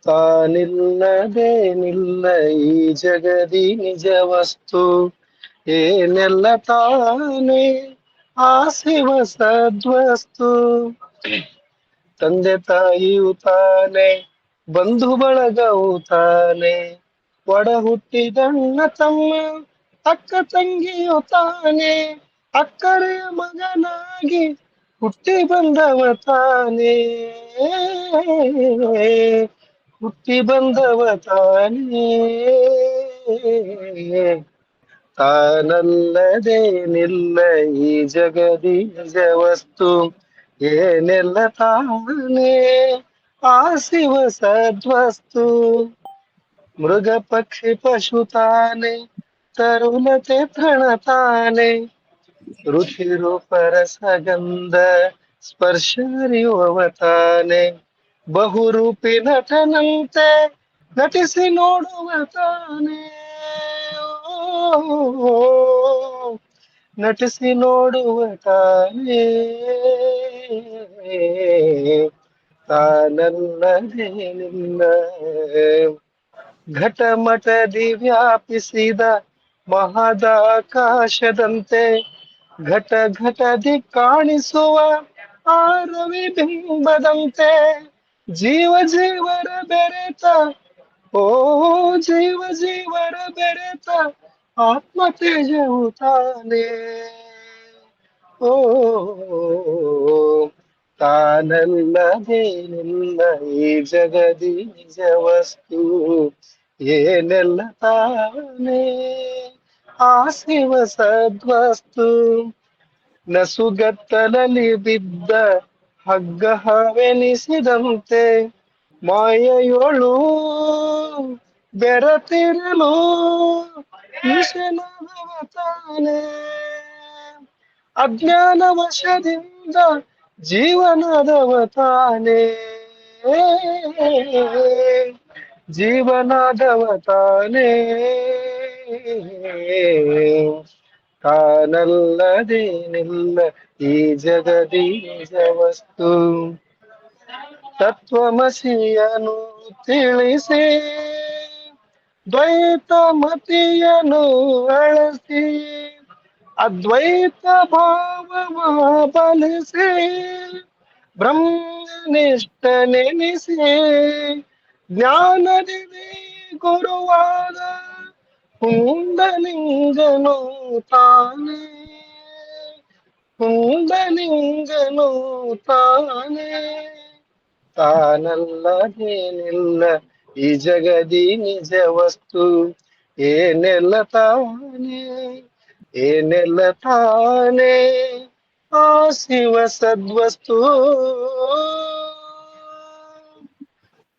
ತಾನಿಲ್ಲದೆ ನಿಲ್ಲ ಈ ಜಗದಿ ನಿಜ ವಸ್ತು ಏನೆಲ್ಲ ತಾನೇ ಆಸಿವ ಸದ್ವಸ್ತು. ತಂದೆ ತಾಯಿಯು ತಾನೆ, ಬಂಧು ಬಳಗವು ತಾನೆ, ಒಡ ಹುಟ್ಟಿದಣ್ಣ ತಮ್ಮ ಅಕ್ಕ ತಂಗಿಯು ತಾನೆ, ಅಕ್ಕರೆಯ ಮಗನಾಗಿ ಹುಟ್ಟಿ ಬಂದವ ತಾನೇ, ಹುಟ್ಟಿ ಬಂದವ ತಾನೇ. ತಾನಲ್ಲದೆ ನಿಲ್ಲ ಈ ಜಗದಿ ನಿಜ ವಸ್ತು ಏನೆಲ್ಲ ತಾನೇ ಆಸಿವ ಸದ್ವಸ್ತು. ಮೃಗ ಪಕ್ಷಿ ಪಶು ತಾನೆ, ತರುಣತೆ ತೃಣ ತಾನೆ, ರುಚಿ ರೂಪರ ಸಗಂಧ ಸ್ಪರ್ಶ ಅರಿಯುವವ ತಾನೆ, ಬಹುರೂಪಿ ನಟನಂತೆ ನಟಿಸಿ ನೋಡುವ ತಾನೆ, ನಟಿಸಿ ನೋಡುವ ತಾನೇ. ತಾನಲ್ಲದೆ ನಿನ್ನ ಘಟಮಟದಿ ವ್ಯಾಪಿಸಿದ ಮಹದಾಕಾಶದಂತೆ, ಘಟ ಘಟದಿ ಕಾಣಿಸುವ ಆರವಿ ಬಿಂಬದಂತೆ, ಜೀವ ಜೀವರ ಬೆರೆತ ಓ ಜೀವ ಜೀವರ ಬೆರೆತ ಆತ್ಮ ತೇಜವು ತಾನೇ. ಓ ತಾನಲ್ಲದೆ ನಿಲ್ಲ ಈ ಜಗದಿ ನಿಜ ವಸ್ತು ಏನೆಲ್ಲ ತಾನೇ ಆಸಿವ ಸದ್ವಸ್ತು. ನಸುಗತ್ತಲಲ್ಲಿ ಬಿದ್ದ ಹಗ್ಗ ಹಾವೆನಿಸಿದಂತೆ, ಮಾಯೆಯೊಳು ಬೆರತಿರಲು ಈಶನಾದವ ತಾನೇ, ಅಜ್ಞಾನ ವಶದಿಂದ ಜೀವನದವ ತಾನೇ, ಜೀವನದವ ತಾನೇ. ತಾನಲ್ಲದೆ ನಿಲ್ಲ ಈ ಜಗದಿ ನಿಜ ವಸ್ತು. ತತ್ವಮಸಿಯನು ತಿಳಿಸಿ ದ್ವೈತ ಮತಿಯನು ಅಳಸಿ, ಅದ್ವೈತ ಭಾವವ ಬಲಿಸಿ, ಬ್ರಹ್ಮನಿಷ್ಠ ನೆನೆಸಿ, ಜ್ಞಾನದಿ ಗುರುವಾದ ಕುಂದಲಿಂಗನು ತಾನೇ, ಕುಂದಲಿಂಗನು ತಾನೇ. ತಾನಲ್ಲದೆ ನಿಲ್ಲ ಈ ಜಗದಿ ನಿಜ ವಸ್ತು ಏನೆಲ್ಲ ತಾನೇ, ಏನೆಲ್ಲ ತಾನೇ ಆಸಿವ ಸದ್ವಸ್ತು.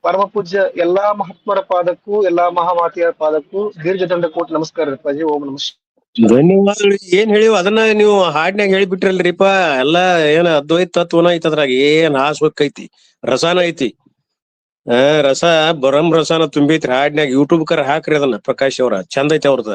ಪರಮ ಪೂಜ್ಯ ಎಲ್ಲಾ ಮಹಾತ್ಮರ ಪಾದಕ್ಕೂ ಎಲ್ಲಾ ಮಹಾಮಾತೆಯರ ಪಾದಕ್ಕೂ ದೀರ್ಘದಂಡ ಕೋಟಿ ನಮಸ್ಕಾರ ರೀಪಾಜಿ. ಓಂ ನಮಃ. ಧನ್ಯವಾದಗಳು. ಏನ್ ಹೇಳಿವ ಅದನ್ನ ನೀವು ಹಾಡ್ನ್ಯಾಗ ಹೇಳಿಬಿಟ್ರಲ್ರಿಪಾ. ಎಲ್ಲಾ ಏನ್ ಅದ್ವೈತ ತತ್ವನ ಐತಿ, ಅದ್ರಾಗ ಏನ್ ಹಾಸ್ಬೇಕೈತಿ, ರಸಾನ ಐತಿ. ರಸ ಬರಂ ರಸಾನ ತುಂಬೈತ್ರಿ ಹಾಡ್ನ್ಯಾಗ. ಯೂಟ್ಯೂಬ್ ಕರ ಹಾಕ್ರಿ ಅದನ್ನ, ಪ್ರಕಾಶ್ ಅವ್ರ ಚಂದ ಐತಿ ಅವ್ರದ.